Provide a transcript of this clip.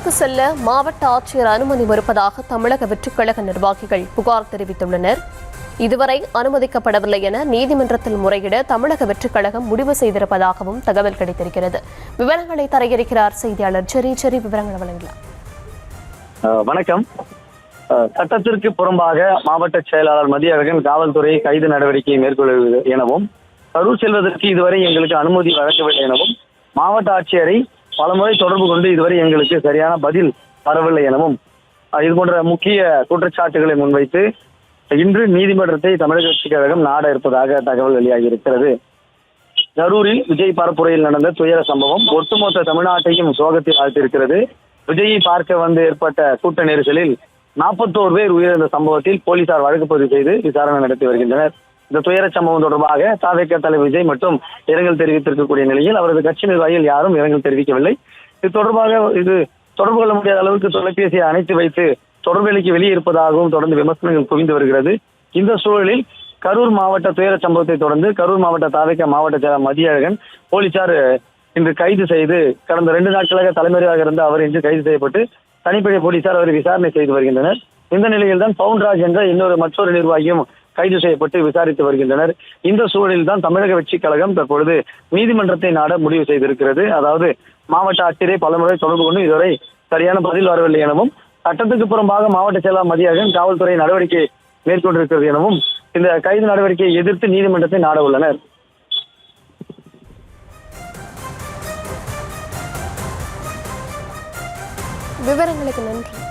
சட்டத்திற்கு செல்ல மாவட்ட ஆட்சியர் அனுமதி மறுப்பதாக தமிழக வெற்றிக்கழக நிர்வாகிகள் புகார் தெரிவித்துள்ளனர். இதுவரை அனுமதிக்கப்படவில்லை என நீதிமன்றத்தில் முறையிட தமிழக வெற்றிக்கழகம் முடிவு செய்திருப்பதாகவும் தகவல் கிடைத்திருக்கிறது. விவரங்களை தர இருக்கிறார் செய்தியாளர் ஜெரி. விவரங்களை வழங்கலாம். வணக்கம். சட்டத்திற்கு புறம்பாக மாவட்ட செயலாளர் மதியழகன் காவல்துறை கைது நடவடிக்கையை மேற்கொள்வது எனவும், கரூர் செல்வதற்கு இதுவரை எங்களுக்கு அனுமதி வழங்கவில்லை எனவும், மாவட்ட ஆட்சியரை பலமுறை தொடர்பு கொண்டு இதுவரை எங்களுக்கு சரியான பதில் வரவில்லை எனவும் இது போன்ற முக்கிய குற்றச்சாட்டுகளை முன்வைத்து இன்று நீதிமன்றத்தை தமிழக வெற்றிக் கழகம் நாட இருப்பதாக தகவல் வெளியாகி இருக்கிறது. கரூரில் விஜய் பரப்புரையில் நடந்த துயர சம்பவம் ஒட்டுமொத்த தமிழ்நாட்டையும் சோகத்தில் ஆழ்த்திருக்கிறது. விஜயை பார்க்க வந்து ஏற்பட்ட கூட்ட நெரிசலில் 41 பேர் உயிரிழந்த சம்பவத்தில் போலீசார் வழக்கு பதிவு செய்து விசாரணை நடத்தி வருகின்றனர். இந்த துயர சம்பவம் தொடர்பாக தாவேக தலைவர் விஜய் மட்டும் இரங்கல் தெரிவித்திருக்கக்கூடிய நிலையில் அவரது கட்சி நிர்வாகிகள் யாரும் இரங்கல் தெரிவிக்கவில்லை. இது தொடர்பாக தொடர்பு கொள்ள முடியாத அளவுக்கு தொலைபேசியை அணைத்து வைத்து தொடர்புக்கு வெளியே இருப்பதாகவும் தொடர்ந்து விமர்சனங்கள் குவிந்து வருகிறது. இந்த சூழலில் கரூர் மாவட்ட துயர சம்பவத்தை தொடர்ந்து கரூர் மாவட்ட தாவேக மாவட்ட செயலர் மதியழகன் போலீசார் இன்று கைது செய்து கடந்த 2 நாட்களாக தலைமறைவாக இருந்த அவர் இன்று கைது செய்யப்பட்டு தனிப்படை போலீசார் அவரை விசாரணை செய்து வருகின்றனர். இந்த நிலையில் தான் பவுன்ராஜ் என்ற மற்றொரு நிர்வாகியும் கைது செய்யப்பட்டு விசாரித்து வருகின்றனர். இந்த சூழலில் தான் தமிழக வெற்றிக் கழகம் தற்பொழுது நீதிமன்றத்தை நாட முடிவு செய்திருக்கிறது. அதாவது மாவட்ட ஆட்சியரை பலமுறை தொடர்பு கொண்டு இதுவரை சரியான பதில் வரவில்லை எனவும், சட்டத்துக்கு புறம்பாக மாவட்ட செயலாளர் மதியழகன் காவல்துறை நடவடிக்கை மேற்கொண்டிருக்கிறது எனவும் இந்த கைது நடவடிக்கையை எதிர்த்து நீதிமன்றத்தை நாட உள்ளனர். விவரங்களுக்கு நன்றி.